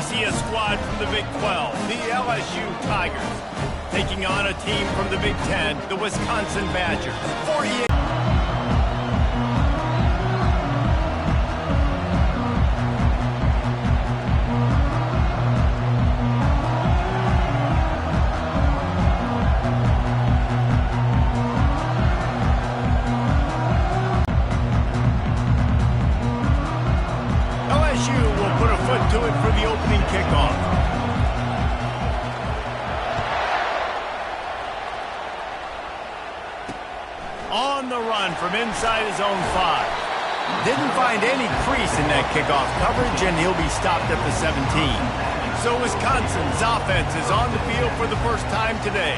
see a squad from the Big 12, the LSU Tigers, taking on a team from the Big 10, the Wisconsin Badgers. For EA to it for the opening kickoff. On the run from inside his own 5. Didn't find any crease in that kickoff coverage, and he'll be stopped at the 17. So Wisconsin's offense is on the field for the first time today.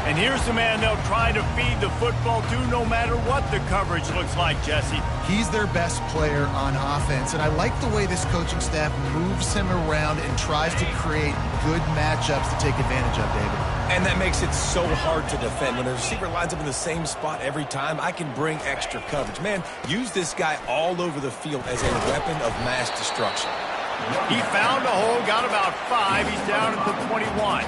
And here's the man they'll try to feed the football to no matter what the coverage looks like, Jesse. He's their best player on offense, and I like the way this coaching staff moves him around and tries to create good matchups to take advantage of, David. And that makes it so hard to defend. When the receiver lines up in the same spot every time, I can bring extra coverage. Man, use this guy all over the field as a weapon of mass destruction. He found a hole, got about 5. He's down at the 21.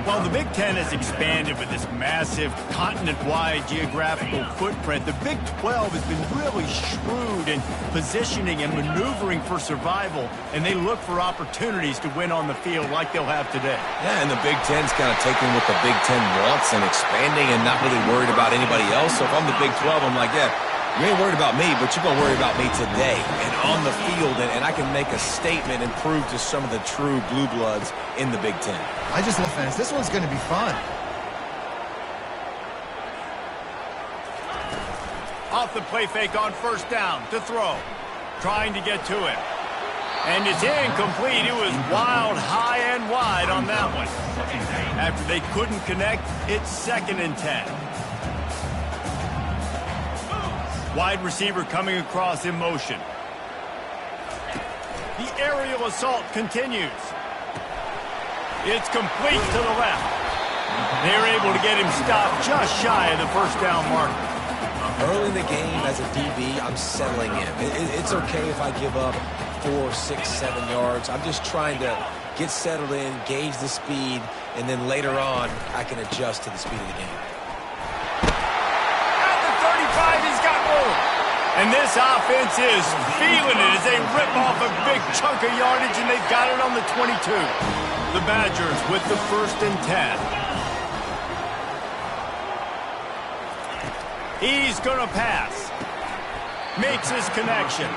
While the Big Ten has expanded with this massive continent-wide geographical footprint, the Big 12 has been really shrewd in positioning and maneuvering for survival, and they look for opportunities to win on the field like they'll have today. Yeah, and the Big Ten's kind of taking what the Big Ten wants and expanding and not really worried about anybody else. So if I'm the Big 12, I'm like, yeah, you ain't worried about me, but you're going to worry about me today and on the field, and I can make a statement and prove to some of the true blue bloods in the Big Ten. I just love fans. This one's going to be fun. Off the play fake on first down to throw. Trying to get to him. And it's incomplete. It was wild, high and wide on that one. After they couldn't connect, it's 2nd and 10. Wide receiver coming across in motion. The aerial assault continues. It's complete to the left. They're able to get him stopped just shy of the first down marker. Early in the game as a DB, I'm settling in. It's okay if I give up 4, 6, 7 yards. I'm just trying to get settled in, gauge the speed, and then later on, I can adjust to the speed of the game. At the 35, he's got room. And this offense is feeling it as they rip off a big chunk of yardage, and they've got it on the 22. The Badgers with the 1st and 10. He's going to pass. Makes his connection.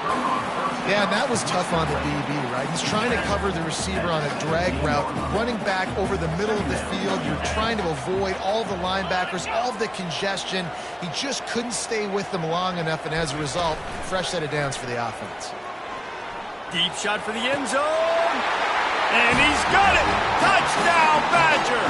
Yeah, that was tough on the DB, right? He's trying to cover the receiver on a drag route, running back over the middle of the field. You're trying to avoid all the linebackers, all of the congestion. He just couldn't stay with them long enough, and as a result, fresh set of downs for the offense. Deep shot for the end zone. And he's got it. Touchdown, Badger.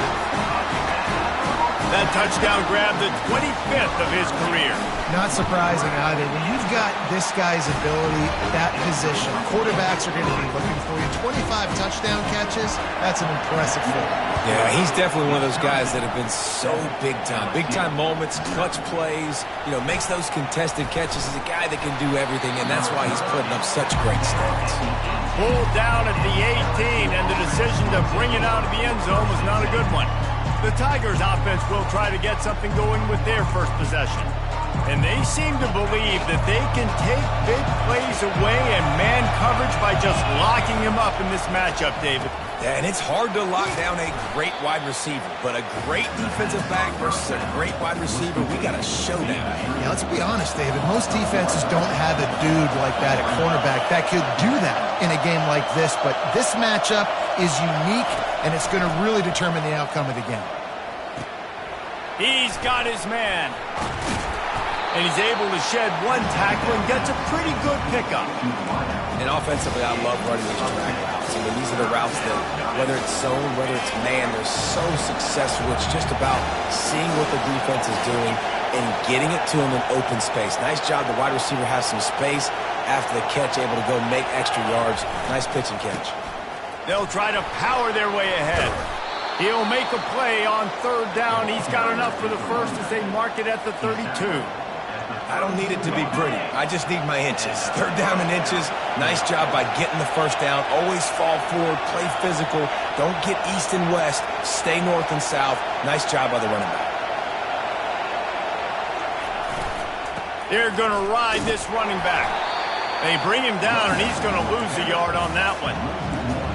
That touchdown grabbed the 25th of his career. Not surprising either. When you've got this guy's ability at that position, quarterbacks are going to be looking for you. 25 touchdown catches, that's an impressive feat. Yeah, he's definitely one of those guys that have been so big time. Big time moments, clutch plays, makes those contested catches. He's a guy that can do everything, and that's why he's putting up such great stats. Pulled down at the 18, and the decision to bring it out of the end zone was not a good one. The Tigers offense will try to get something going with their first possession. And they seem to believe that they can take big plays away and man coverage by just locking him up in this matchup, David. Yeah, and it's hard to lock down a great wide receiver, but a great defensive back versus a great wide receiver, we got a showdown. Yeah, let's be honest, David. Most defenses don't have a dude like that at cornerback that could do that in a game like this, but this matchup is unique, and it's going to really determine the outcome of the game. He's got his man. And he's able to shed one tackle and gets a pretty good pickup. And offensively, I love running these drag routes. I mean, these are the routes that, whether it's zone, whether it's man, they're so successful. It's just about seeing what the defense is doing and getting it to him in open space. Nice job. The wide receiver has some space after the catch, able to go make extra yards. Nice pitch and catch. They'll try to power their way ahead. He'll make a play on 3rd down. He's got enough for the first as they mark it at the 32. I don't need it to be pretty. I just need my inches. Third down and inches. Nice job by getting the first down. Always fall forward, play physical. Don't get east and west. Stay north and south. Nice job by the running back. They're going to ride this running back. They bring him down, and he's going to lose a yard on that one.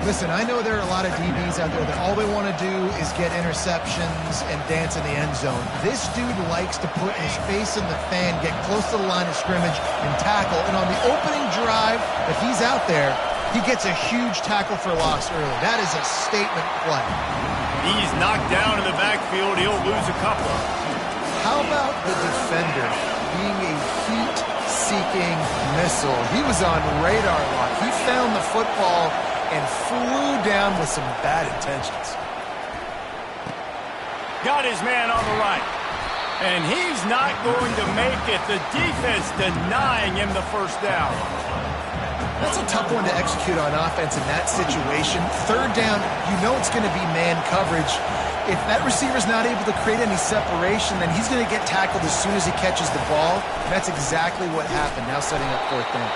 Listen, I know there are a lot of DBs out there that all they want to do is get interceptions and dance in the end zone. This dude likes to put his face in the fan, get close to the line of scrimmage, and tackle. And on the opening drive that he's out there, he gets a huge tackle for loss early. That is a statement play. He's knocked down in the backfield. He'll lose a couple. How about the defender being a heat-seeking missile? He was on radar lock. He found the football and flew down with some bad intentions. Got his man on the right. And he's not going to make it. The defense denying him the first down. That's a tough one to execute on offense in that situation. Third down, you know it's going to be man coverage. If that receiver's not able to create any separation, then he's going to get tackled as soon as he catches the ball. That's exactly what happened. Now setting up fourth down.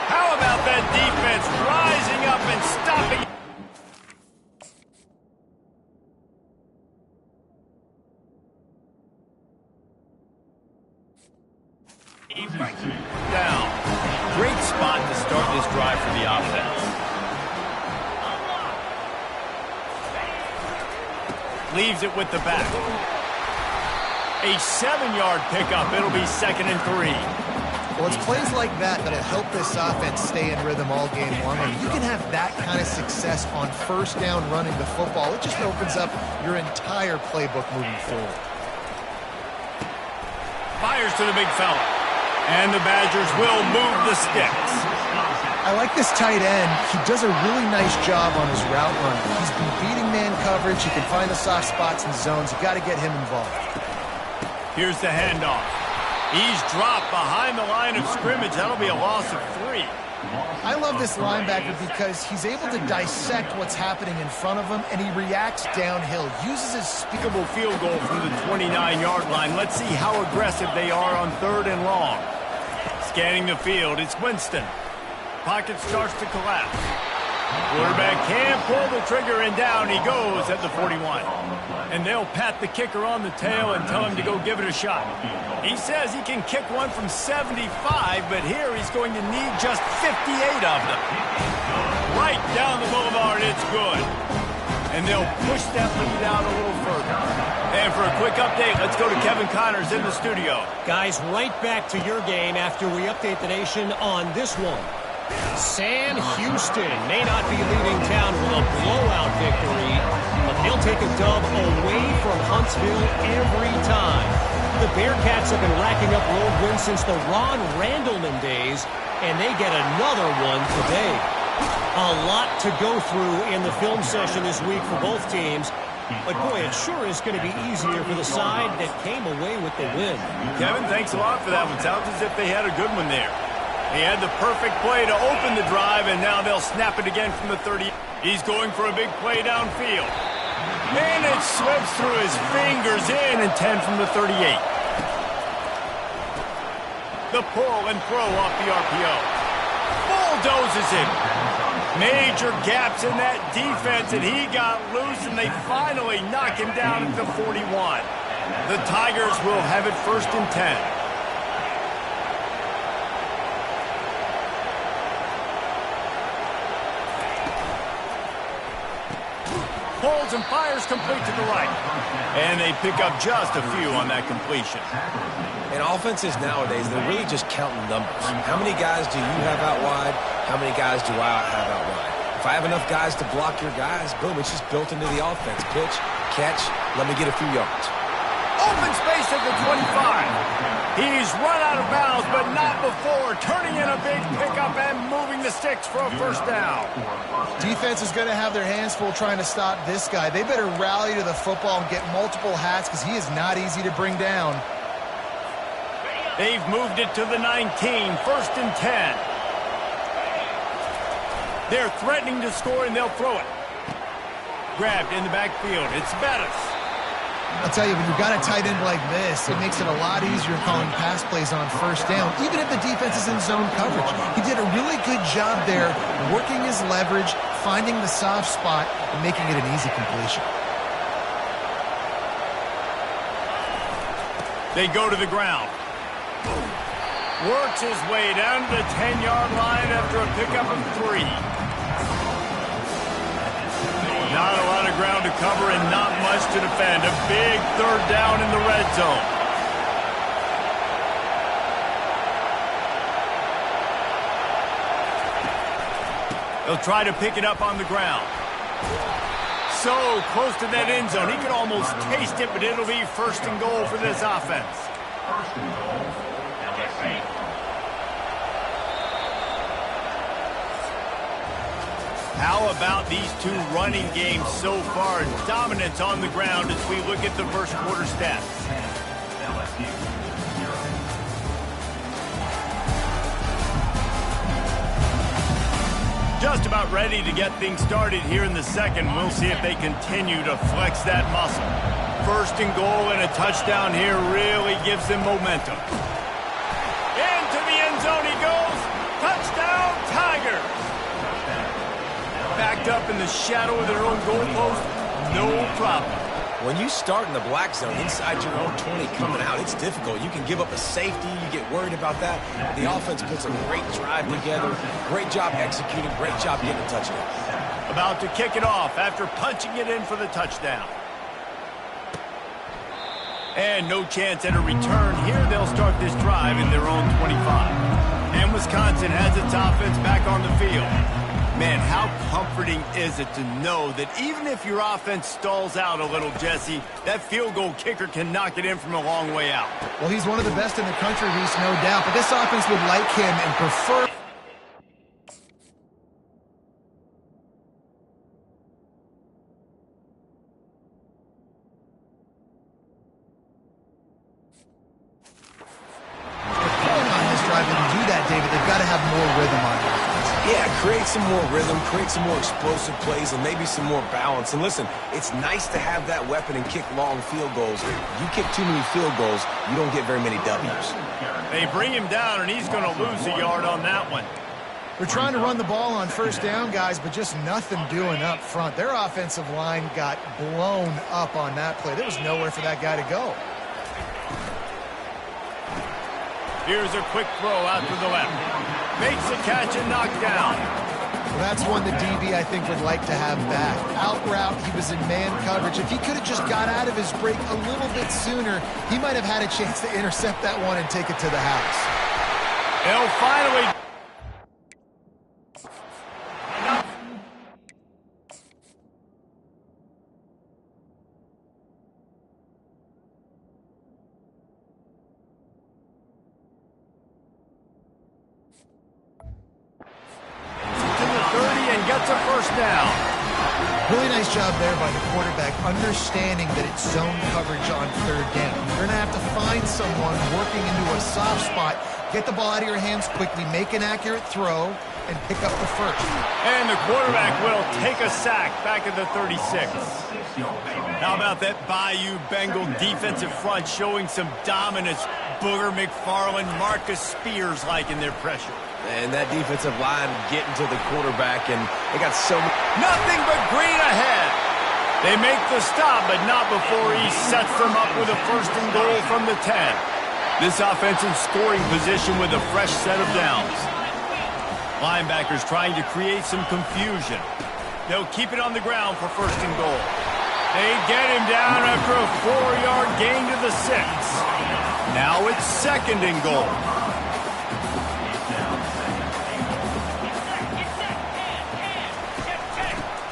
How about that defense rising up and stopping? Down. Great spot to start this drive for the offense. Leaves it with the back. A 7-yard pickup. It'll be 2nd and 3. Well, it's plays like that that'll help this offense stay in rhythm all game long. And you can have that kind of success on first down running the football. It just opens up your entire playbook moving forward. Fires to the big fella. And the Badgers will move the sticks. I like this tight end. He does a really nice job on his route running. He's been beating man coverage. He can find the soft spots and zones. You got to get him involved. Here's the handoff. He's dropped behind the line of scrimmage. That'll be a loss of 3. I love this linebacker because he's able to dissect what's happening in front of him, and he reacts downhill, uses his speakable field goal from the 29-yard line. Let's see how aggressive they are on 3rd and long. Scanning the field, it's Winston. Pocket starts to collapse. Quarterback can't pull the trigger, and down he goes at the 41. And they'll pat the kicker on the tail and tell him to go give it a shot. He says he can kick one from 75, but here he's going to need just 58 of them. Right down the boulevard, it's good. And they'll push that lead out a little further. And for a quick update, let's go to Kevin Connors in the studio. Guys, right back to your game after we update the nation on this one. Sam Houston may not be leaving town with a blowout victory, but they'll take a dub away from Huntsville every time. The Bearcats have been racking up road wins since the Ron Randleman days, and they get another one today. A lot to go through in the film session this week for both teams, but boy, it sure is going to be easier for the side that came away with the win. Kevin, thanks a lot for that one. Sounds as if they had a good one there. He had the perfect play to open the drive, and now they'll snap it again from the 30. He's going for a big play downfield. And it slips through his fingers in, and 10 from the 38. The pull and throw off the RPO. Bulldozes him. Major gaps in that defense, and he got loose, and they finally knock him down at the 41. The Tigers will have it 1st and 10. Holds and fires complete to the right. And they pick up just a few on that completion. In offenses nowadays, they're really just counting numbers. How many guys do you have out wide? How many guys do I have out wide? If I have enough guys to block your guys, boom, it's just built into the offense. Pitch, catch, let me get a few yards. Open space at the 25. He's run out of bounds, but not before. Turning in a big pickup and moving the sticks for a 1st down. Defense is going to have their hands full trying to stop this guy. They better rally to the football and get multiple hats because he is not easy to bring down. They've moved it to the 19, 1st and 10. They're threatening to score, and they'll throw it. Grabbed in the backfield. It's Bettis. I'll tell you, when you've got a tight end like this, it makes it a lot easier calling pass plays on first down, even if the defense is in zone coverage. He did a really good job there, working his leverage, finding the soft spot, and making it an easy completion. They go to the ground. Works his way down to the 10-yard line after a pickup of 3. Not a lot of ground to cover and not much to defend. A big third down in the red zone. They'll try to pick it up on the ground. So close to that end zone. He could almost taste it, but it'll be first and goal for this offense. How about these two running games so far? Dominance on the ground as we look at the first quarter stats. Just about ready to get things started here in the second. We'll see if they continue to flex that muscle. First and goal and a touchdown here really gives them momentum. Into the end zone he goes. Touchdown, Tigers. Backed up in the shadow of their own goalpost, no problem. When you start in the black zone inside your own 20 coming out, it's difficult. You can give up a safety. You get worried about that. The offense puts a great drive together. Great job executing. Great job getting a touchdown. About to kick it off after punching it in for the touchdown. And no chance at a return here. They'll start this drive in their own 25. And Wisconsin has its offense back on the field. Man, how comforting is it to know that even if your offense stalls out a little, Jesse, that field goal kicker can knock it in from a long way out. Well, he's one of the best in the country, Reese, no doubt. But this offense would like him and prefer... They've got to have more rhythm on offense. Yeah, create some more rhythm, create some more explosive plays, and maybe some more balance. And listen, it's nice to have that weapon and kick long field goals. You kick too many field goals, you don't get very many W's. They bring him down, and he's going to lose a yard on that one. They're trying to run the ball on first down, guys, but just nothing doing up front. Their offensive line got blown up on that play. There was nowhere for that guy to go. Here's a quick throw out to the left. Makes the catch and knocked down. Well, that's one the DB, I think, would like to have back. Out route, he was in man coverage. If he could have just got out of his break a little bit sooner, he might have had a chance to intercept that one and take it to the house. They'll finally... Gets a first down. Really nice job there by the quarterback, understanding that it's zone coverage on third down. You're going to have to find someone working into a soft spot, get the ball out of your hands quickly, make an accurate throw, and pick up the first. And the quarterback will take a sack back at the 36. How about that Bayou Bengal defensive front showing some dominance? Booger McFarland, Marcus Spears-like in their pressure. And that defensive line getting to the quarterback, and they got so nothing but green ahead. They make the stop, but not before he sets them up with a first and goal from the 10. This offense in scoring position with a fresh set of downs. Linebackers trying to create some confusion. They'll keep it on the ground for first and goal. They get him down after a 4-yard gain to the 6. Now it's second and goal.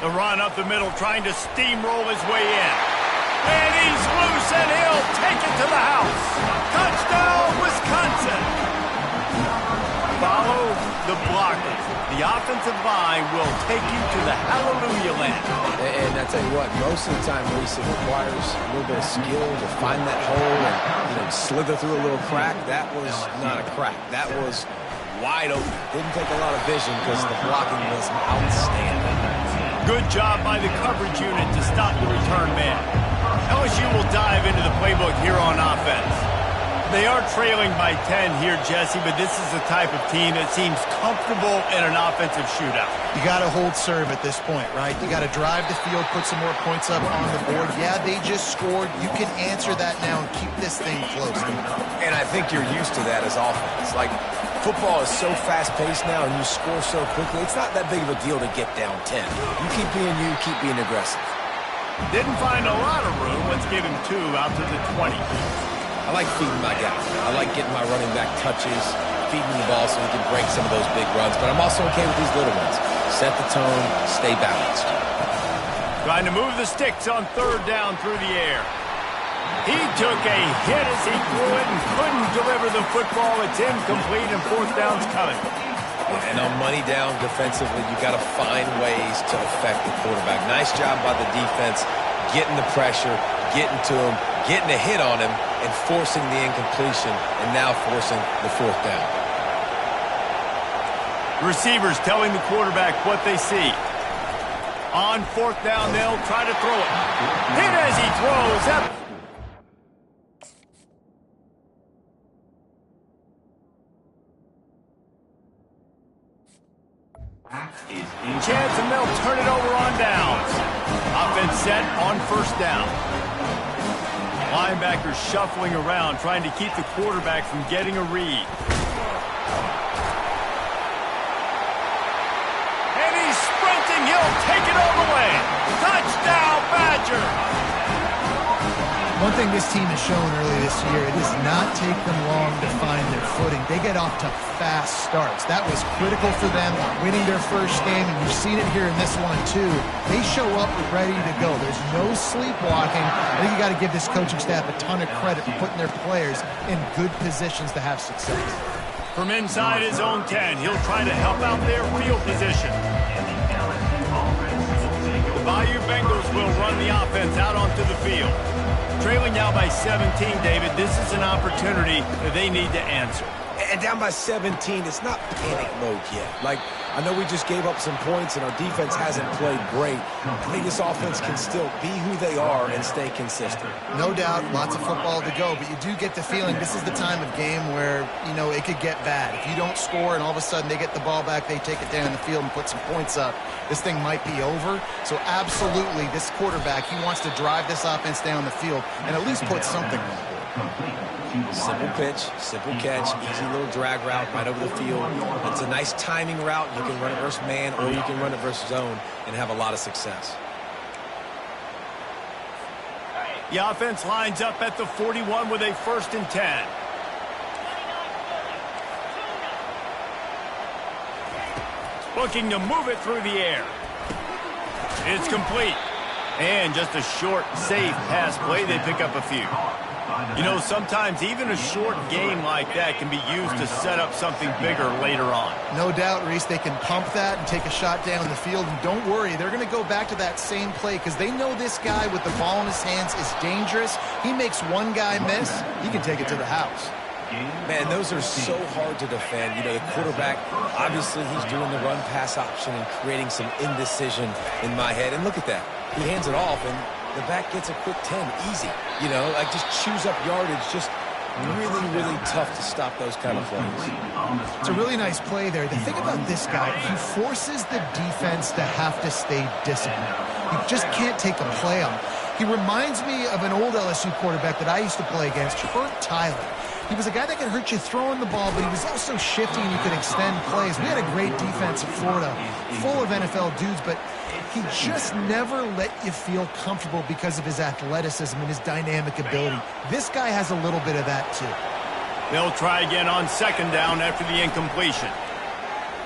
The run up the middle, trying to steamroll his way in. And he's loose, and he'll take it to the house. Touchdown, Wisconsin. Follow the blockers. The offensive line will take you to the hallelujah land. And I tell you what, most of the time, Reese, it requires a little bit of skill to find that hole and slither through a little crack. That was not a crack. That was wide open. Didn't take a lot of vision because the blocking was outstanding. Good job by the coverage unit to stop the return man. LSU will dive into the playbook here on offense. They are trailing by 10 here, Jesse, but this is the type of team that seems comfortable in an offensive shootout. You got to hold serve at this point, right? You got to drive the field, put some more points up on the board. Yeah, they just scored. You can answer that now and keep this thing close. And I think you're used to that as offense. Like, football is so fast-paced now and you score so quickly, it's not that big of a deal to get down 10. You keep being aggressive. Didn't find a lot of room. Let's give him 2 out to the 20. I like feeding my guy. I like getting my running back touches, feeding the ball so he can break some of those big runs. But I'm also okay with these little ones. Set the tone, stay balanced. Trying to move the sticks on 3rd down through the air. He took a hit as he threw it and couldn't deliver the football. It's incomplete and 4th down's coming. And on money down defensively, you got to find ways to affect the quarterback. Nice job by the defense, getting the pressure, getting to him, getting a hit on him, and forcing the incompletion, and now forcing the 4th down. Receivers telling the quarterback what they see. On 4th down, they'll try to throw it. Hit as he throws. Up. Chance, and they'll turn it over on downs. Offense set on 1st down. Linebackers shuffling around, trying to keep the quarterback from getting a read. And he's sprinting. He'll take it all the way. Touchdown, Badger! One thing this team has shown early this year, it does not take them long to find their footing. They get off to fast starts. That was critical for them, winning their first game, and you've seen it here in this one too. They show up ready to go. There's no sleepwalking. I think you got to give this coaching staff a ton of credit for putting their players in good positions to have success. From inside his own 10, he'll try to help out their field position. The Bayou Bengals will run the offense out onto the field. Trailing now by 17, David. This is an opportunity that they need to answer. And down by 17, it's not panic mode yet. Like, I know we just gave up some points and our defense hasn't played great. I think this offense can still be who they are and stay consistent. No doubt, lots of football to go, but you do get the feeling this is the time of game where, you know, it could get bad. If you don't score and all of a sudden they get the ball back, they take it down the field and put some points up, this thing might be over. So absolutely, this quarterback, he wants to drive this offense down the field and at least put something on the board. Simple pitch, simple catch, easy little drag route right over the field. It's a nice timing route. You can run it versus man or you can run it versus zone and have a lot of success. The offense lines up at the 41 with a 1st and 10. Looking to move it through the air. It's complete. And just a short, safe pass play. They pick up a few. You know, sometimes even a short game like that can be used to set up something bigger later on. No doubt, Reese, they can pump that and take a shot down the field. And don't worry, they're going to go back to that same play because they know this guy with the ball in his hands is dangerous. He makes one guy miss, he can take it to the house. Man, those are so hard to defend. You know, the quarterback, obviously he's doing the run-pass option and creating some indecision in my head. And look at that. He hands it off, and the back gets a quick 10, easy. You know, like just chews up yardage, just really, really tough to stop those kind of plays. It's a really nice play there. The thing about this guy, he forces the defense to have to stay disciplined. You just can't take a play on him. He reminds me of an old LSU quarterback that I used to play against, Herb Tyler. He was a guy that could hurt you throwing the ball, but he was also shifty and you could extend plays. We had a great defense at Florida, full of NFL dudes, but he just never let you feel comfortable because of his athleticism and his dynamic ability. This guy has a little bit of that, too. They'll try again on 2nd down after the incompletion.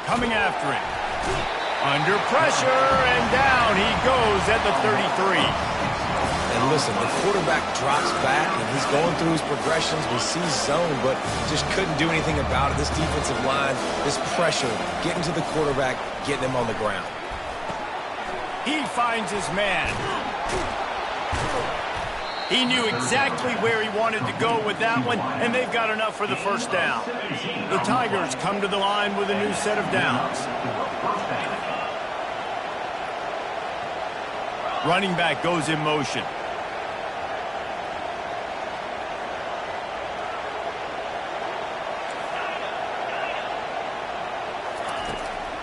Coming after him. Under pressure, and down he goes at the 33. And listen, the quarterback drops back, and he's going through his progressions. We see zone, but just couldn't do anything about it. This defensive line, this pressure, getting to the quarterback, getting him on the ground. He finds his man. He knew exactly where he wanted to go with that one, and they've got enough for the 1st down. The Tigers come to the line with a new set of downs. Running back goes in motion.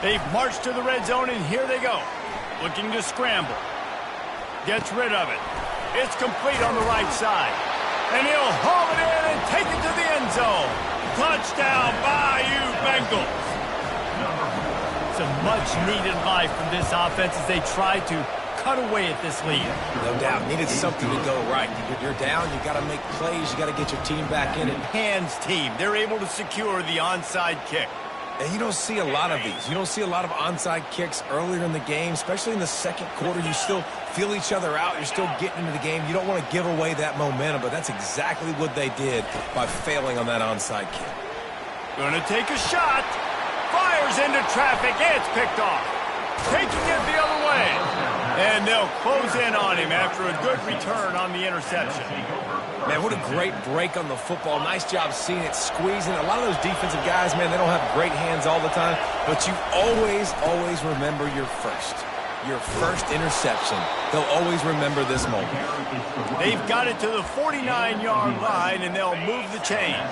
They've marched to the red zone, and here they go. Looking to scramble. Gets rid of it. It's complete on the right side. And he'll haul it in and take it to the end zone. Touchdown, Bayou Bengals. Some much-needed life from this offense as they try to cut away at this lead. No doubt. Needed something to go right. You're down. You got to make plays. You got to get your team back in it. Hands team. They're able to secure the onside kick. And you don't see a lot of these. You don't see a lot of onside kicks earlier in the game, especially in the second quarter. You still feel each other out. You're still getting into the game. You don't want to give away that momentum, but that's exactly what they did by failing on that onside kick. Gonna take a shot. Fires into traffic. It's picked off. Taking it the other way. And they'll close in on him after a good return on the interception. Man, what a great break on the football. Nice job seeing it, squeezing. A lot of those defensive guys, man, they don't have great hands all the time, but you always remember your first interception. They'll always remember this moment. They've got it to the 49-yard line, and they'll move the chains.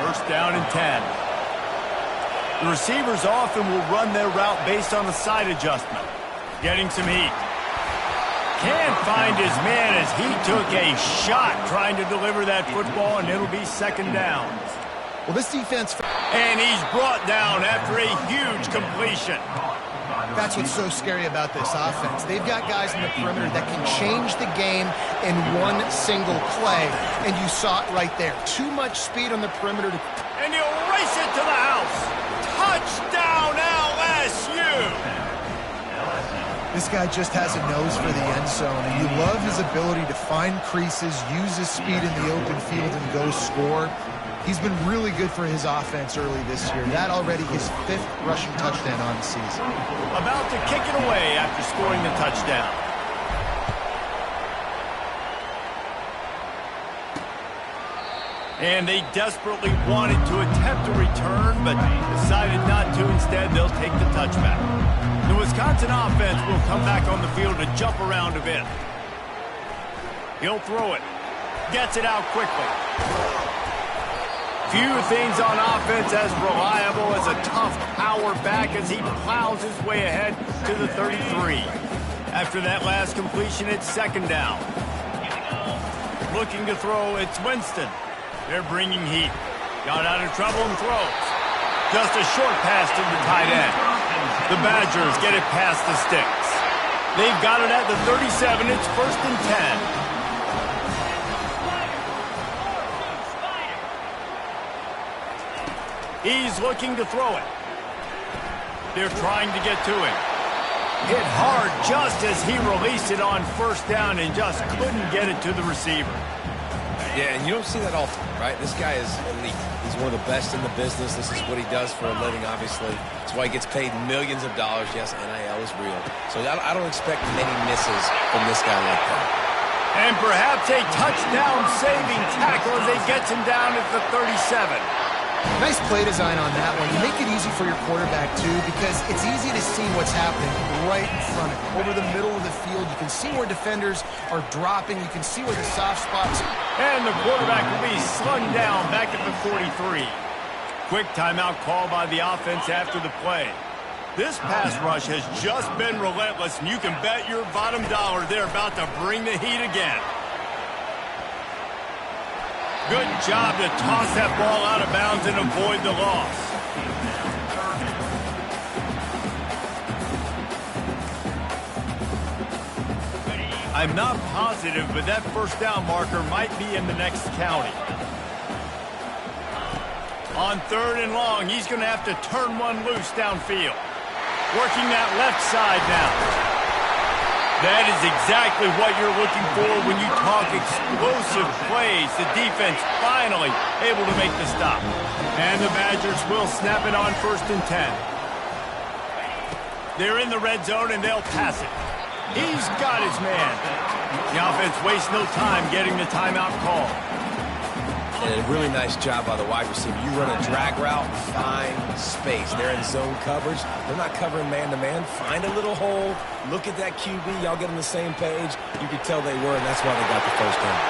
First down and 10. The receivers often will run their route based on the side adjustment. Getting some heat. Can't find his man as he took a shot trying to deliver that football, and it'll be second down. Well, this defense... And he's brought down after a huge completion. That's what's so scary about this offense. They've got guys in the perimeter that can change the game in one single play, and you saw it right there. Too much speed on the perimeter. And he'll race it to the house. Touchdown, LSU! This guy just has a nose for the end zone, and you love his ability to find creases, use his speed in the open field, and go score. He's been really good for his offense early this year. That already his 5th rushing touchdown on the season. About to kick it away after scoring the touchdown. And they desperately wanted to attempt a return, but decided not to. Instead, they'll take the touchback. The Wisconsin offense will come back on the field to jump around a bit. He'll throw it. Gets it out quickly. Few things on offense as reliable as a tough power back as he plows his way ahead to the 33. After that last completion, it's second down. Looking to throw, it's Winston. They're bringing heat. Got out of trouble and throws. Just a short pass to the tight end. The Badgers get it past the sticks. They've got it at the 37. It's first and 10. He's looking to throw it. They're trying to get to him. Hit hard just as he released it on first down and just couldn't get it to the receiver. Yeah, and you don't see that often, right? This guy is elite. He's one of the best in the business. This is what he does for a living, obviously. That's why he gets paid millions of dollars. Yes, NIL is real. So I don't expect many misses from this guy like that. And perhaps a touchdown-saving tackle as he gets him down at the 37. Nice play design on that one. You make it easy for your quarterback, too, because it's easy to see what's happening right in front of him. Over the middle of the field, you can see where defenders are dropping. You can see where the soft spots are. And the quarterback will be slung down back at the 43. Quick timeout call by the offense after the play. This pass rush has just been relentless, and you can bet your bottom dollar they're about to bring the heat again. Good job to toss that ball out of bounds and avoid the loss. I'm not positive, but that first down marker might be in the next county. On third and long, he's going to have to turn one loose downfield. Working that left side now. That is exactly what you're looking for when you talk explosive plays. The defense finally able to make the stop. And the Badgers will snap it on first and 10. They're in the red zone, and they'll pass it. He's got his man. The offense wastes no time getting the timeout call. And a really nice job by the wide receiver. You run a drag route, find space. They're in zone coverage. They're not covering man-to-man. Find a little hole. Look at that QB. Y'all get on the same page. You could tell they were, and that's why they got the first down.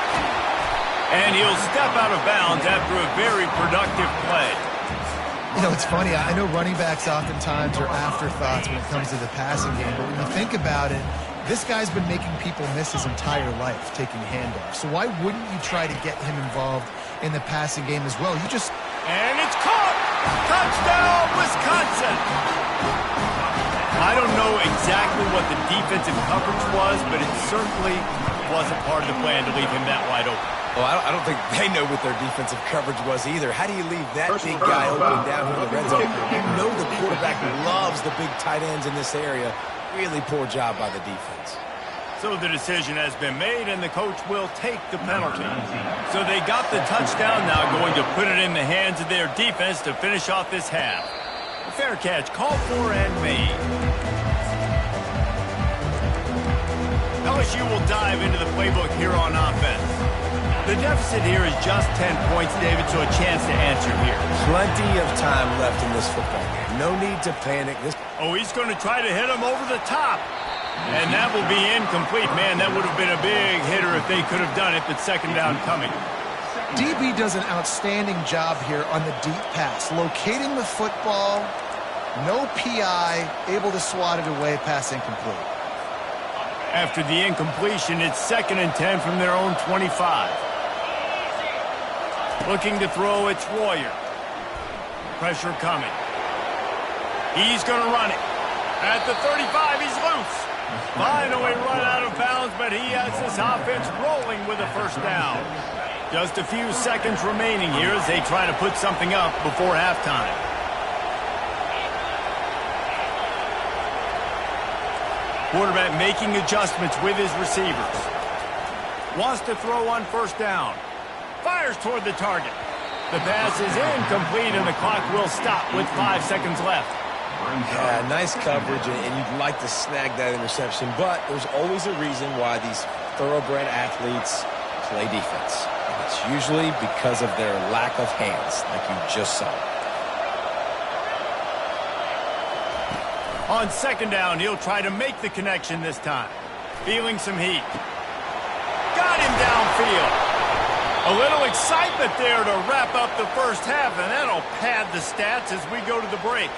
And he'll step out of bounds after a very productive play. You know, it's funny. I know running backs oftentimes are afterthoughts when it comes to the passing game, but when you think about it, this guy's been making people miss his entire life taking handoffs. So why wouldn't you try to get him involved in the passing game as well? And it's caught! Touchdown, Wisconsin! I don't know exactly what the defensive coverage was, but it certainly wasn't part of the plan to leave him that wide open. Well, I don't think they know what their defensive coverage was either. How do you leave that big guy open down here in the red zone? You know the quarterback loves the big tight ends in this area. Really poor job by the defense. So the decision has been made, and the coach will take the penalty. So they got the touchdown, now going to put it in the hands of their defense to finish off this half. A fair catch called for and made. LSU will dive into the playbook here on offense. The deficit here is just 10 points, David, so a chance to answer here. Plenty of time left in this football game. No need to panic. Oh, he's going to try to hit him over the top. And that will be incomplete. Man, that would have been a big hitter if they could have done it, but second down coming. DB does an outstanding job here on the deep pass. Locating the football, no PI, able to swat it away, pass incomplete. After the incompletion, it's 2nd and 10 from their own 25. Looking to throw, it's Royer. Pressure coming. He's going to run it. At the 35, he's loose. Finally run out of bounds, but he has this offense rolling with a first down. Just a few seconds remaining here as they try to put something up before halftime. Quarterback making adjustments with his receivers. Wants to throw on first down. Fires toward the target. The pass is incomplete, and the clock will stop with 5 seconds left. Yeah, nice coverage, and you'd like to snag that interception, but there's always a reason why these thoroughbred athletes play defense. And it's usually because of their lack of hands, like you just saw. On second down, he'll try to make the connection this time. Feeling some heat. Got him downfield. A little excitement there to wrap up the first half, and that'll pad the stats as we go to the break.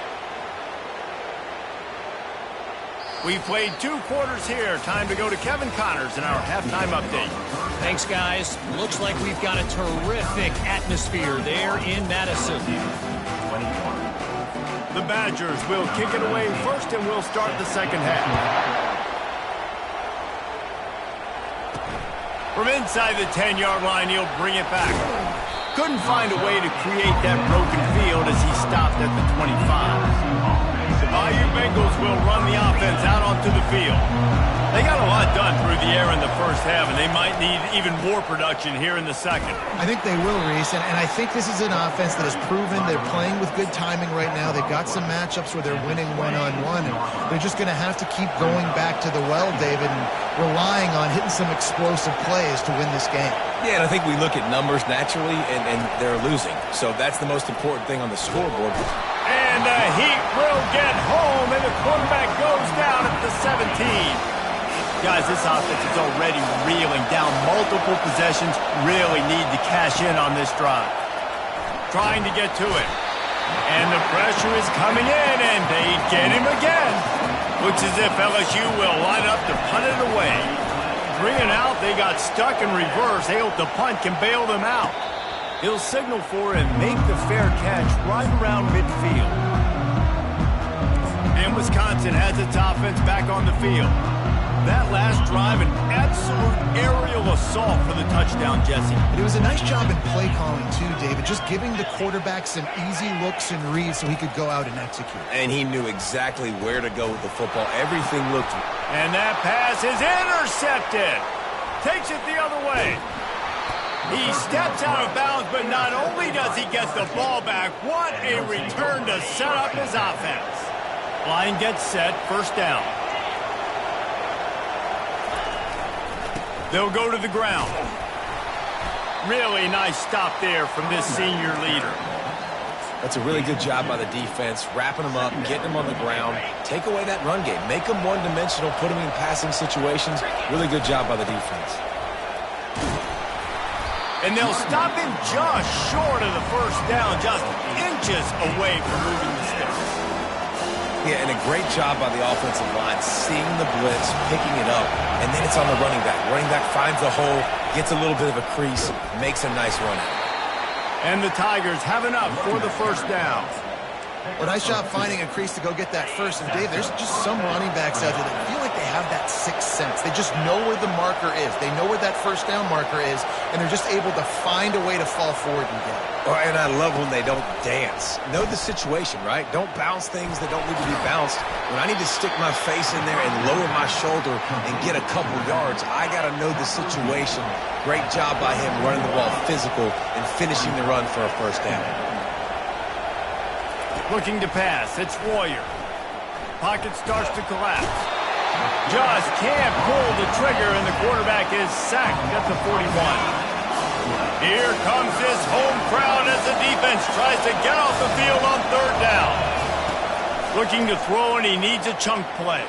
We've played 2 quarters here. Time to go to Kevin Connors in our halftime update. Thanks, guys. Looks like we've got a terrific atmosphere there in Madison. The Badgers will kick it away first, and we'll start the second half. From inside the 10-yard line, he'll bring it back. Couldn't find a way to create that broken field as he stopped at the 25. The Bayou Bengals will run the offense out onto the field. They got a lot done through the air in the first half, and they might need even more production here in the second. I think they will, Reese, and I think this is an offense that has proven they're playing with good timing right now. They've got some matchups where they're winning one-on-one, and they're just going to have to keep going back to the well, David, and relying on hitting some explosive plays to win this game. Yeah, and I think we look at numbers naturally, and they're losing. So that's the most important thing on the scoreboard. And the Heat will get home, and the quarterback goes down at the 17. Guys, this offense is already reeling down multiple possessions. Really need to cash in on this drive. Trying to get to it. And the pressure is coming in, and they get him again. Looks as if LSU will line up to punt it away. 3 and out, they got stuck in reverse. They hope the punt can bail them out. He'll signal for and make the fair catch right around midfield. And Wisconsin has its offense back on the field. That last drive, an absolute aerial assault for the touchdown, Jesse. It was a nice job in play calling, too, David, just giving the quarterback some easy looks and reads so he could go out and execute. And he knew exactly where to go with the football. Everything looked... And that pass is intercepted. Takes it the other way. He steps out of bounds, but not only does he get the ball back, what a return to set up his offense. Line gets set, first down. They'll go to the ground. Really nice stop there from this senior leader. That's a really good job by the defense, wrapping them up, getting them on the ground. Take away that run game. Make them one-dimensional, put them in passing situations. Really good job by the defense. And they'll stop him just short of the first down, just inches away from moving the sticks. Yeah, and a great job by the offensive line, seeing the blitz, picking it up, and then it's on the running back. Running back finds the hole, gets a little bit of a crease, makes a nice run. And the Tigers have enough for the first down. Well, nice job finding a crease to go get that first. And, Dave, there's just some running backs out there that feel like they have that sixth sense. They just know where the marker is. They know where that first down marker is, and they're just able to find a way to fall forward and get it. And I love when they don't dance. Know the situation, right? Don't bounce things that don't need to be bounced. When I need to stick my face in there and lower my shoulder and get a couple yards, I got to know the situation. Great job by him running the ball physical and finishing the run for a first down. Looking to pass, it's Warrior. Pocket starts to collapse. Just can't pull the trigger, and the quarterback is sacked at the 41. Here comes this home crowd as the defense tries to get off the field on third down. Looking to throw, and he needs a chunk play.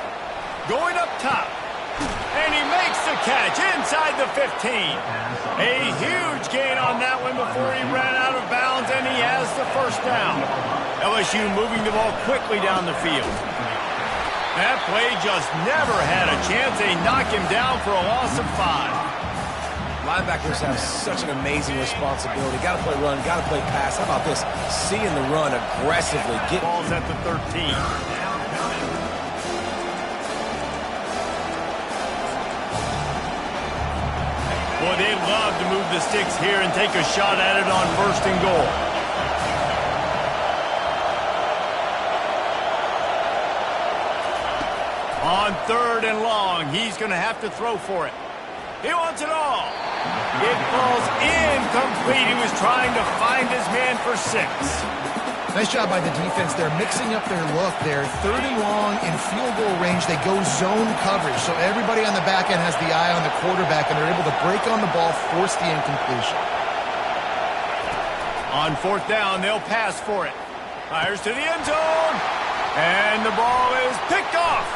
Going up top, and he makes the catch inside the 15. A huge gain on that one before he ran out of bounds, and he has the first down. LSU moving the ball quickly down the field. That play just never had a chance. They knock him down for a loss of 5. Linebackers have such an amazing responsibility. Got to play run, got to play pass. How about this? Seeing the run aggressively. Get balls at the 13. Boy, they'd love to move the sticks here and take a shot at it on first and goal. On third and long, he's going to have to throw for it. He wants it all. It falls incomplete. He was trying to find his man for 6. Nice job by the defense. They're mixing up their look there. Third and long in field goal range. They go zone coverage. So everybody on the back end has the eye on the quarterback, and they're able to break on the ball, force the incompletion. On fourth down, they'll pass for it. Fires to the end zone. And the ball is picked off.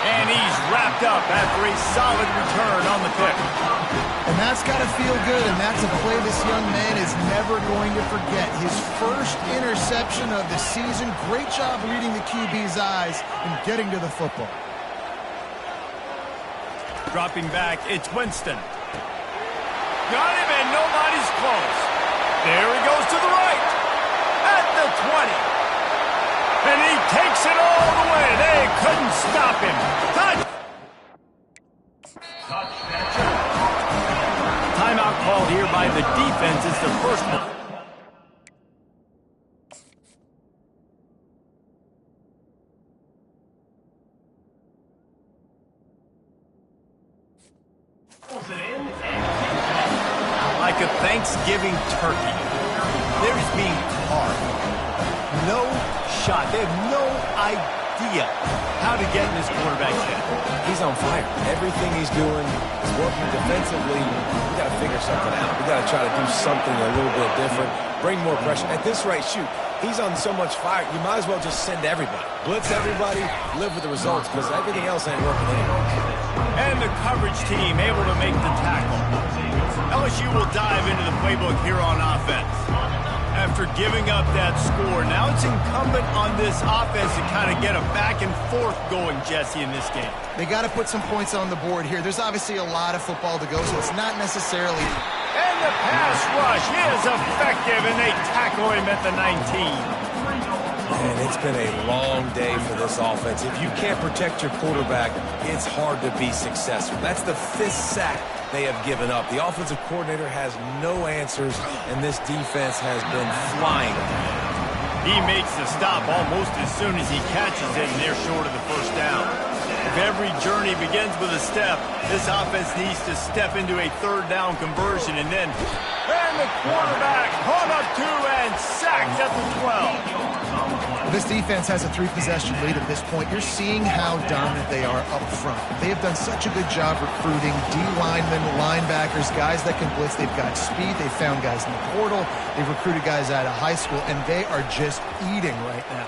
And he's wrapped up after a solid return on the pick. And that's got to feel good, and that's a play this young man is never going to forget. His first interception of the season. Great job reading the QB's eyes and getting to the football. Dropping back, it's Winston. Got him, and nobody's close. There he goes to the right. At the 20. And he takes it all the way. They couldn't stop him. Timeout called here by the defense. It's the first one. Like a Thanksgiving turkey, there's being carved. No shot. They have no idea how to get in this quarterback's head. He's on fire. Everything he's doing is working defensively. We got to figure something out. We got to try to do something a little bit different. Bring more pressure. At this rate, shoot, he's on so much fire, you might as well just send everybody. Blitz everybody, live with the results, because everything else ain't working anymore. And the coverage team able to make the tackle. LSU will dive into the playbook here on offense. After giving up that score, now it's incumbent on this offense to kind of get a back and forth going, Jesse, in this game. They got to put some points on the board here. There's obviously a lot of football to go, so it's not necessarily... And the pass rush is effective, and they tackle him at the 19. Man, it's been a long day for this offense. If you can't protect your quarterback, it's hard to be successful. That's the 5th sack they have given up. The offensive coordinator has no answers, and this defense has been flying. He makes the stop almost as soon as he catches it, and they're short of the first down. If every journey begins with a step, this offense needs to step into a third down conversion, and then the quarterback caught up to and sacked at the 12. This defense has a 3-possession lead at this point. You're seeing how dominant they are up front. They have done such a good job recruiting D-linemen, linebackers, guys that can blitz. They've got speed. They've found guys in the portal. They've recruited guys out of high school, and they are just eating right now.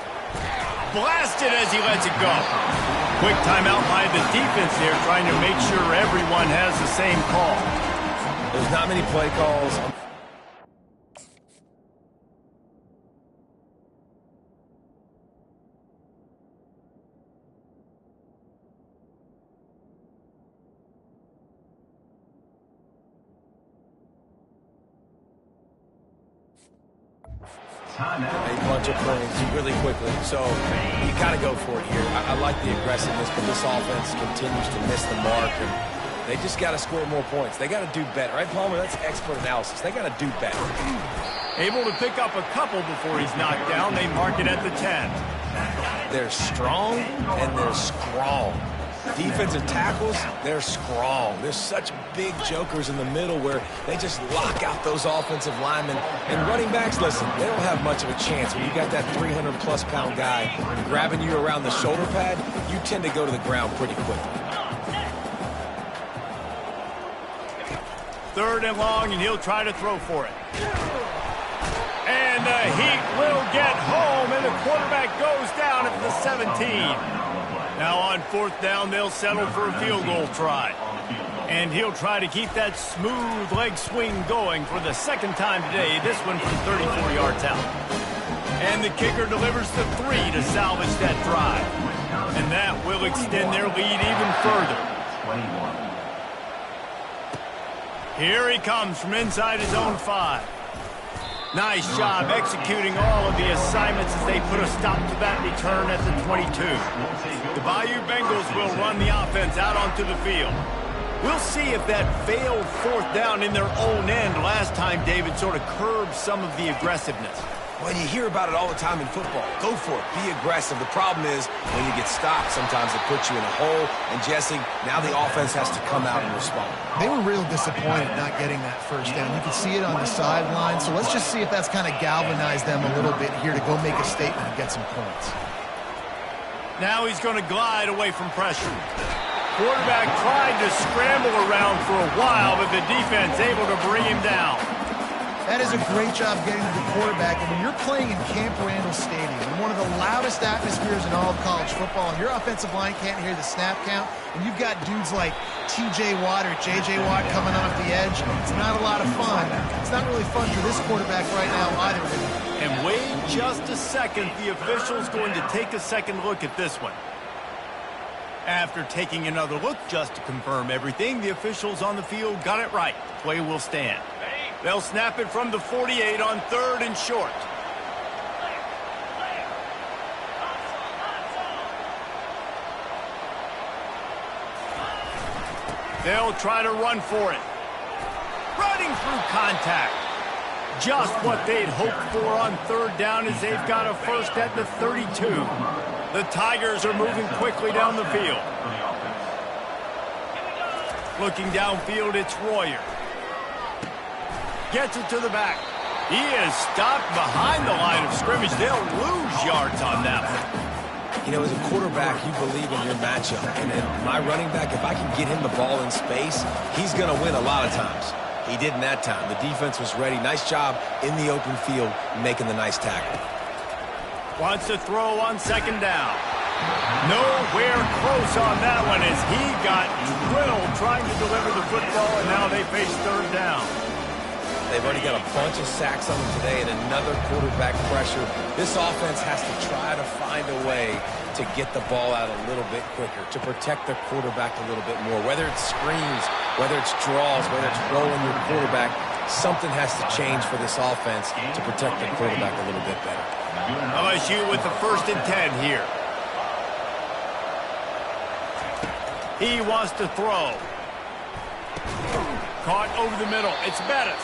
Blasted as he lets it go. Quick timeout by the defense there, trying to make sure everyone has the same call. There's not many play calls. A bunch of points really quickly, so you got to go for it here. I like the aggressiveness, but this offense continues to miss the mark, and they just got to score more points. They got to do better, right, Palmer? That's expert analysis. They got to do better. Able to pick up a couple before he's knocked down. They mark it at the 10. They're strong, and they're strong. Defensive tackles, they're strong. There's such big jokers in the middle where they just lock out those offensive linemen. And running backs, listen, they don't have much of a chance. When you got that 300-plus pound guy grabbing you around the shoulder pad, you tend to go to the ground pretty quickly. 3rd and long, and he'll try to throw for it. And the Heat will get home, and the quarterback goes down at the 17. Now on 4th down, they'll settle for a field goal try. And he'll try to keep that smooth leg swing going for the 2nd time today, this one from 34 yards out. And the kicker delivers the 3 to salvage that drive. And that will extend their lead even further. Here he comes from inside his own 5. Nice job executing all of the assignments as they put a stop to that return at the 22. The Bayou Bengals will run the offense out onto the field. We'll see if that failed 4th down in their own end last time, David, sort of curbed some of the aggressiveness. Well, you hear about it all the time in football. Go for it. Be aggressive. The problem is when you get stopped, sometimes it puts you in a hole. And, Jesse, now the offense has to come out and respond. They were real disappointed not getting that 1st down. You can see it on the sideline. So let's just see if that's kind of galvanized them a little bit here to go make a statement and get some points. Now he's going to glide away from pressure. Quarterback tried to scramble around for a while, but the defense able to bring him down. That is a great job getting to the quarterback. And when you're playing in Camp Randall Stadium, in one of the loudest atmospheres in all of college football, and your offensive line can't hear the snap count, and you've got dudes like T.J. Watt or J.J. Watt coming off the edge, it's not a lot of fun. It's not really fun for this quarterback right now either. And wait just a second. The official's going to take a second look at this one. After taking another look just to confirm everything, the officials on the field got it right. The play will stand. They'll snap it from the 48 on 3rd and short. They'll try to run for it. Running through contact. Just what they'd hoped for on 3rd down as they've got a 1st at the 32. The Tigers are moving quickly down the field. Looking downfield, it's Royer. Gets it to the back. He is stopped behind the line of scrimmage. They'll lose yards on that one. You know, as a quarterback, you believe in your matchup. And then my running back, if I can get him the ball in space, he's going to win a lot of times. He didn't that time. The defense was ready. Nice job in the open field making the nice tackle. Wants to throw on 2nd down. Nowhere close on that one as he got drilled trying to deliver the football, and now they face 3rd down. They've already got a bunch of sacks on them today and another quarterback pressure. This offense has to try to find a way to get the ball out a little bit quicker, to protect the quarterback a little bit more. Whether it's screens, whether it's draws, whether it's rolling your quarterback, something has to change for this offense to protect the quarterback a little bit better. LSU with the 1st and 10 here. He wants to throw. Caught over the middle. It's Bettis.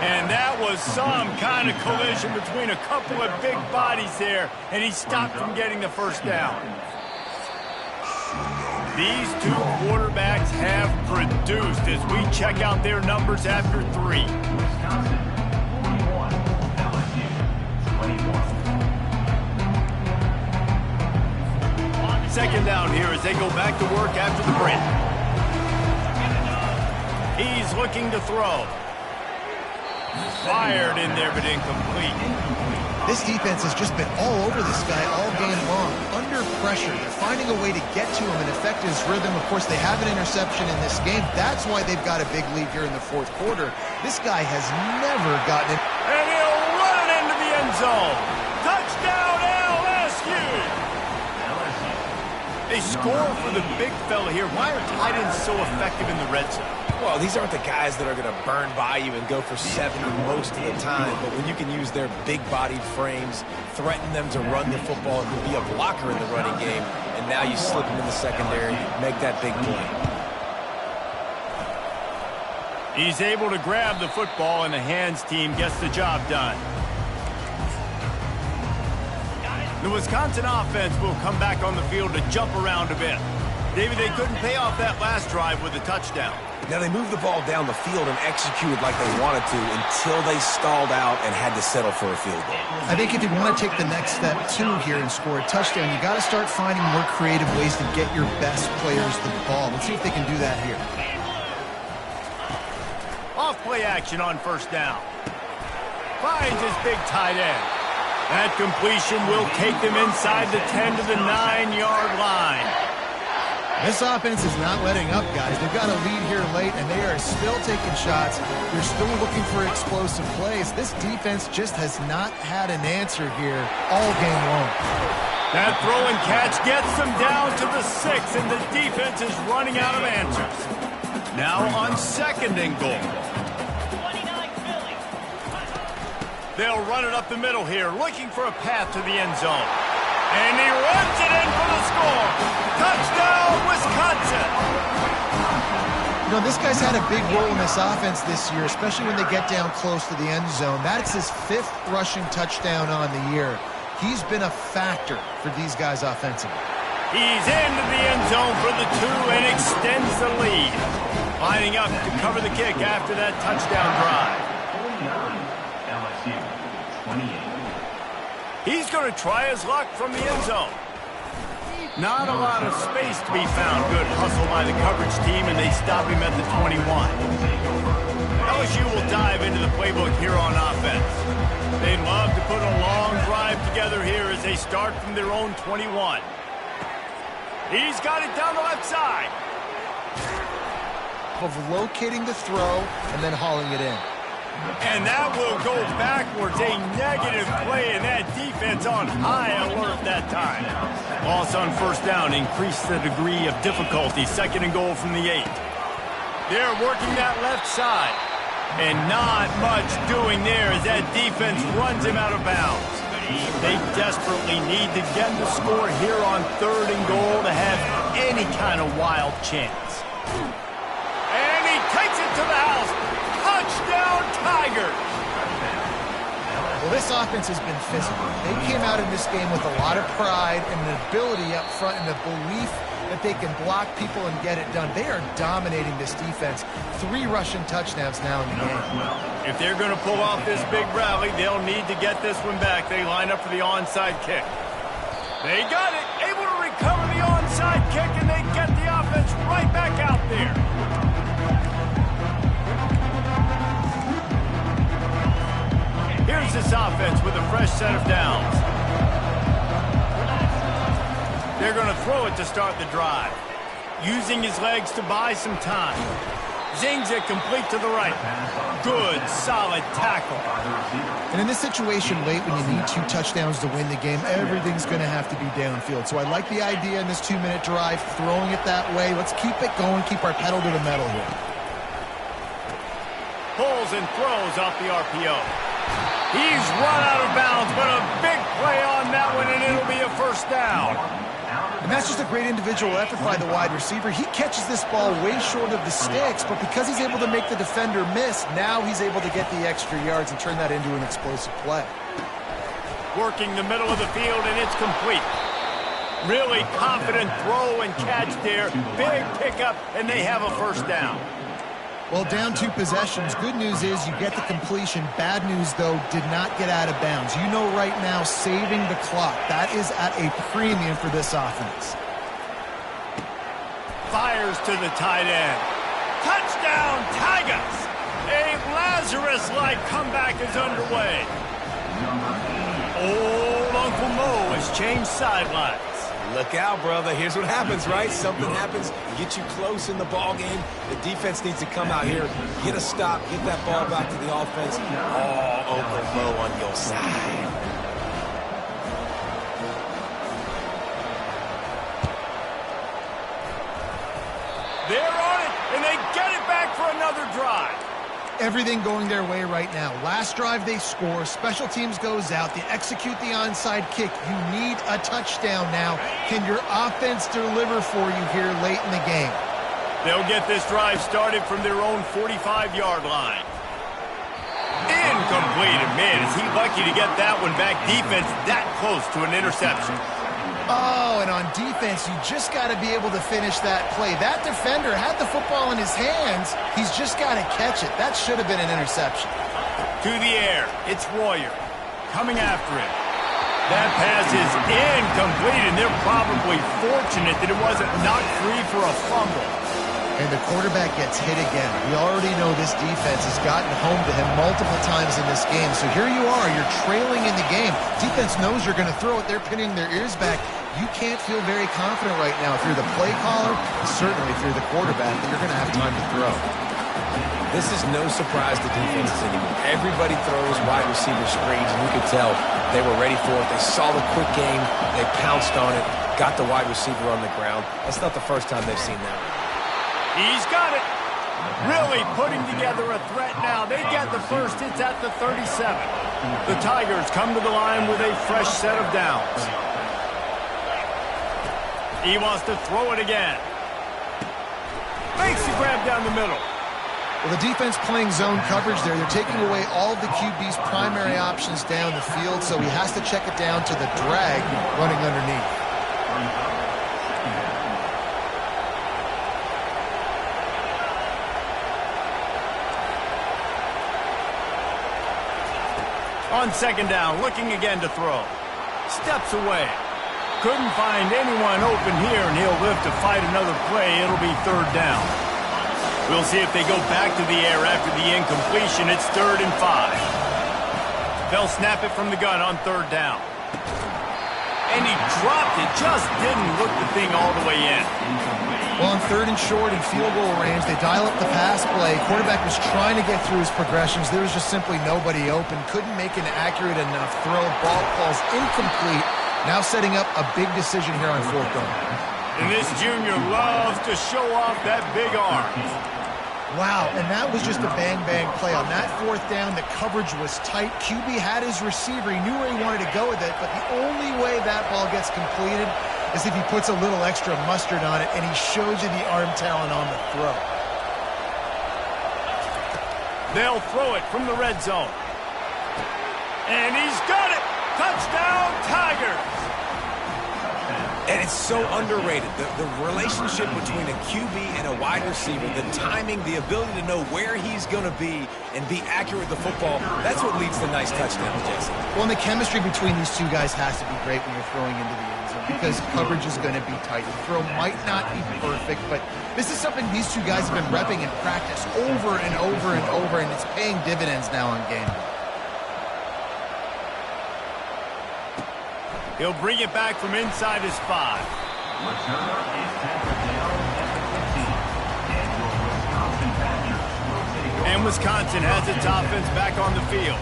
And that was some kind of collision between a couple of big bodies there, and he stopped from getting the 1st down. These two quarterbacks have produced as we check out their numbers after 3. 2nd down here as they go back to work after the break. He's looking to throw. Fired in there, but incomplete. This defense has just been all over this guy all game long. Under pressure, they're finding a way to get to him and affect his rhythm. Of course, they have an interception in this game. That's why they've got a big lead here in the fourth quarter. This guy has never gotten it. And he'll run it into the end zone. Touchdown, LSU! They score for the big fella here. Why are tight ends so effective in the red zone? Well, these aren't the guys that are going to burn by you and go for 70 most of the time. But when you can use their big-bodied frames, threaten them to run the football and be a blocker in the running game, and now you slip them in the secondary, make that big play. He's able to grab the football, and the hands team gets the job done. The Wisconsin offense will come back on the field to jump around a bit. David, they couldn't pay off that last drive with a touchdown. Now, they moved the ball down the field and executed like they wanted to until they stalled out and had to settle for a field goal. I think if you want to take the next step, too, here and score a touchdown, you got to start finding more creative ways to get your best players the ball. Let's see if they can do that here. Off play action on first down. Finds his big tight end. That completion will take them inside the 10 to the 9-yard line. This offense is not letting up, guys. They've got a lead here late, and they are still taking shots. They're still looking for explosive plays. This defense just has not had an answer here all game long. That throw and catch gets them down to the 6, and the defense is running out of answers. Now on second and goal. They'll run it up the middle here, looking for a path to the end zone. And he runs it in for the score. Touchdown, Wisconsin. You know, this guy's had a big role in this offense this year, especially when they get down close to the end zone. That's his 5th rushing touchdown on the year. He's been a factor for these guys offensively. He's into the end zone for the 2 and extends the lead. Lining up to cover the kick after that touchdown drive. He's going to try his luck from the end zone. Not a lot of space to be found. Good hustle by the coverage team, and they stop him at the 21. LSU will dive into the playbook here on offense. They'd love to put a long drive together here as they start from their own 21. He's got it down the left side. Of locating the throw and then hauling it in. And that will go backwards. A negative play, and that defense on high alert that time. Loss on first down increased the degree of difficulty. Second and goal from the 8. They're working that left side. And not much doing there as that defense runs him out of bounds. They desperately need to get the score here on third and goal to have any kind of wild chance. And he takes it to the house. Touchdown, Tigers! Well, this offense has been physical. They came out in this game with a lot of pride and an ability up front and a belief that they can block people and get it done. They are dominating this defense. 3 rushing touchdowns now in the game. If they're going to pull off this big rally, they'll need to get this one back. They line up for the onside kick. They got it, able to recover the onside kick, and they get the offense right back out there. Here's this offense with a fresh set of downs. They're going to throw it to start the drive. Using his legs to buy some time. Zings it complete to the right. Good, solid tackle. And in this situation late when you need 2 touchdowns to win the game, everything's going to have to be downfield. So I like the idea in this 2-minute drive, throwing it that way. Let's keep it going, keep our pedal to the metal here. Pulls and throws off the RPO. He's run out of bounds, but a big play on that one, and it'll be a first down. And that's just a great individual effort by the wide receiver. He catches this ball way short of the sticks, but because he's able to make the defender miss, now he's able to get the extra yards and turn that into an explosive play. Working the middle of the field, and it's complete. Really confident throw and catch there. Big pickup, and they have a first down. Well, down 2 possessions. Good news is you get the completion. Bad news, though, did not get out of bounds. You know right now, saving the clock. That is at a premium for this offense. Fires to the tight end. Touchdown, Tigers! A Lazarus-like comeback is underway. Old Uncle Mo has changed sidelines. Look out, brother. Here's what happens, right? Something happens, get you close in the ball game. The defense needs to come out here, get a stop, get that ball back to the offense. Oh, Uncle Mo on your side. They're on it, and they get it back for another drive. Everything going their way right now. Last drive they score, special teams goes out, they execute the onside kick. You need a touchdown now. Can your offense deliver for you here late in the game? They'll get this drive started from their own 45-yard line. Incomplete. Man, is he lucky to get that one back. Defense that close to an interception. Oh, and on defense, you just got to be able to finish that play. That defender had the football in his hands. He's just got to catch it. That should have been an interception. To the air. It's Royer coming after it. That pass is incomplete, and they're probably fortunate that it wasn't knocked free for a fumble. And the quarterback gets hit again. We already know this defense has gotten home to him multiple times in this game. So here you are, you're trailing in the game. Defense knows you're going to throw it. They're pinning their ears back. You can't feel very confident right now if you're the play caller, certainly if you're the quarterback, that you're going to have time to throw. This is no surprise to defenses anymore. Everybody throws wide receiver screens, and you could tell they were ready for it. They saw the quick game. They pounced on it, got the wide receiver on the ground. That's not the first time they've seen that. He's got it. Really putting together a threat now. They get the first. It's at the 37. The Tigers come to the line with a fresh set of downs. He wants to throw it again. Makes the grab down the middle. Well, the defense playing zone coverage there. They're taking away all of the QB's primary options down the field, so he has to check it down to the drag running underneath. On second down, looking again to throw. Steps away. Couldn't find anyone open here, and he'll live to fight another play. It'll be third down. We'll see if they go back to the air after the incompletion. It's 3rd and 5. They'll snap it from the gun on third down. And he dropped it. Just didn't look the thing all the way in. Well, on 3rd and short and field goal range, they dial up the pass play. Quarterback was trying to get through his progressions. There was just simply nobody open. Couldn't make an accurate enough throw. Ball falls incomplete. Now setting up a big decision here on 4th down. And this junior loves to show off that big arm. Wow, and that was just a bang-bang play. On that 4th down, the coverage was tight. QB had his receiver. He knew where he wanted to go with it, but the only way that ball gets completed is if he puts a little extra mustard on it, and he shows you the arm talent on the throw. They'll throw it from the red zone. And he's got it! Touchdown, Tigers! And it's so underrated. The relationship between a QB and a wide receiver, the timing, the ability to know where he's going to be and be accurate with the football, that's what leads to nice touchdowns, Jesse. Well, and the chemistry between these two guys has to be great when you're throwing into the end zone because coverage is going to be tight. The throw might not be perfect, but this is something these two guys have been repping in practice over and over and over, and it's paying dividends now on game day. He'll bring it back from inside his 5. And Wisconsin has its offense back on the field.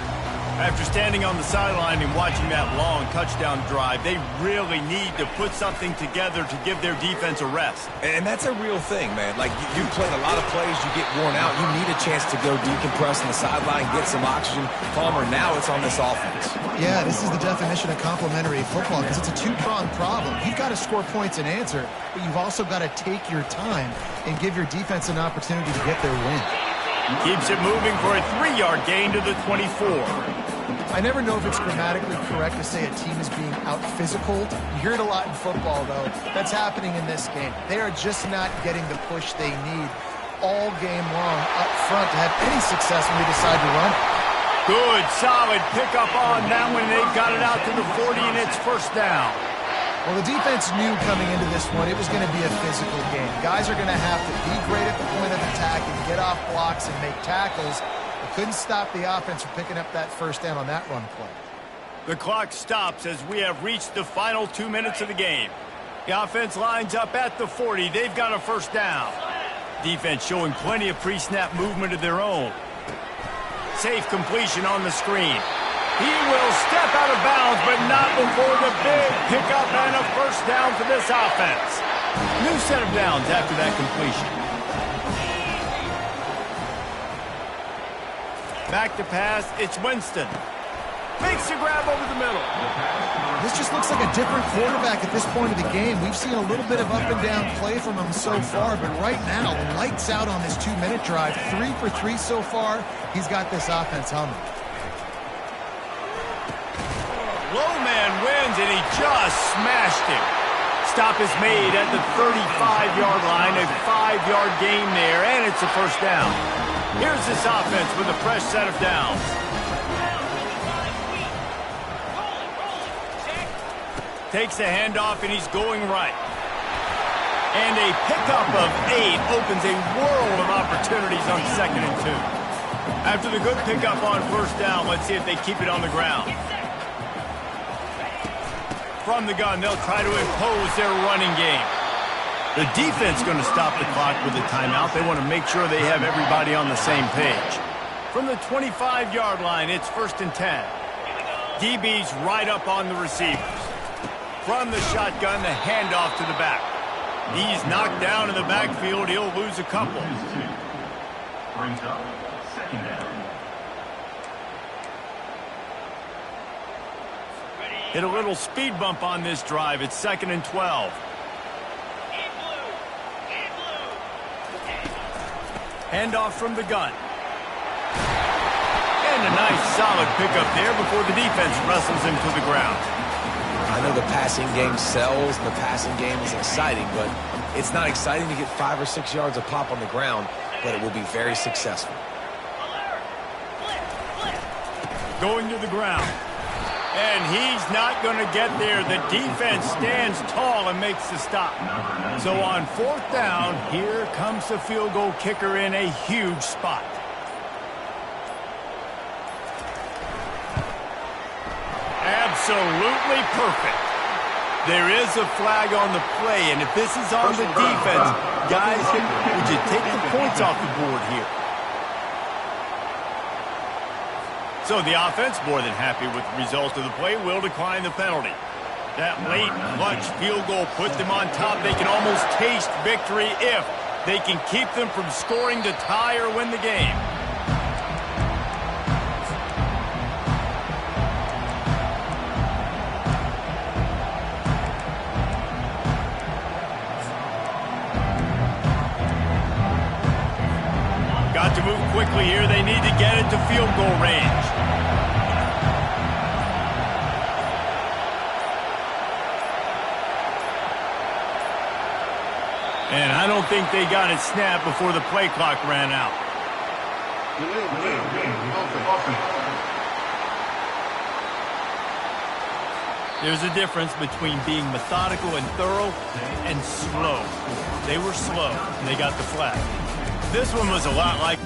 After standing on the sideline and watching that long touchdown drive, they really need to put something together to give their defense a rest. And that's a real thing, man. Like, you've played a lot of plays, you get worn out. You need a chance to go decompress on the sideline, get some oxygen. Palmer, now it's on this offense. Yeah, this is the definition of complementary football because it's a two-pronged problem. You've got to score points and answer, but you've also got to take your time and give your defense an opportunity to get their win. Keeps it moving for a 3-yard gain to the 24. I never know if it's grammatically correct to say a team is being out-physicaled. You hear it a lot in football, though. That's happening in this game. They are just not getting the push they need all game long up front to have any success when they decide to run. Good, solid pickup on that one. They've got it out to the 40, and it's first down. Well, the defense knew coming into this one it was going to be a physical game. Guys are going to have to be great at the point of attack and get off blocks and make tackles. They couldn't stop the offense from picking up that first down on that run play. The clock stops as we have reached the final 2 minutes of the game. The offense lines up at the 40. They've got a first down. Defense showing plenty of pre-snap movement of their own. Safe completion on the screen. He will step out of bounds, but not before the big pickup and a first down for this offense. New set of downs after that completion. Back to pass, it's Winston. Makes a grab over the middle. This just looks like a different quarterback at this point of the game. We've seen a little bit of up and down play from him so far, but right now, lights out on this 2-minute drive. 3 for 3 so far. He's got this offense humming. Low man wins, and he just smashed him. Stop is made at the 35-yard line, a 5-yard gain there, and it's a first down. Here's this offense with a fresh set of downs. Takes the handoff, and he's going right. And a pickup of 8 opens a world of opportunities on 2nd and 2. After the good pickup on first down, let's see if they keep it on the ground. From the gun, they'll try to impose their running game. The defense going to stop the clock with a timeout. They want to make sure they have everybody on the same page. From the 25-yard line, it's 1st and 10. DB's right up on the receivers. From the shotgun, the handoff to the back. He's knocked down in the backfield. He'll lose a couple. Brings up 2nd down. Hit a little speed bump on this drive. It's 2nd and 12. Handoff from the gun. And a nice solid pickup there before the defense wrestles him to the ground. I know the passing game sells, and the passing game is exciting, but it's not exciting to get 5 or 6 yards of pop on the ground, but it will be very successful. Going to the ground. And he's not going to get there. The defense stands tall and makes the stop. So on 4th down, here comes the field goal kicker in a huge spot. Absolutely perfect. There is a flag on the play, and if this is on the defense, guys, would you take the points off the board here? So the offense, more than happy with the result of the play, will decline the penalty. That late clutch field goal puts them on top. They can almost taste victory if they can keep them from scoring to tie or win the game. Got to move quickly here. They need to get it to field goal range. And I don't think they got it snapped before the play clock ran out. There's a difference between being methodical and thorough and slow. They were slow, and they got the flag. This one was a lot like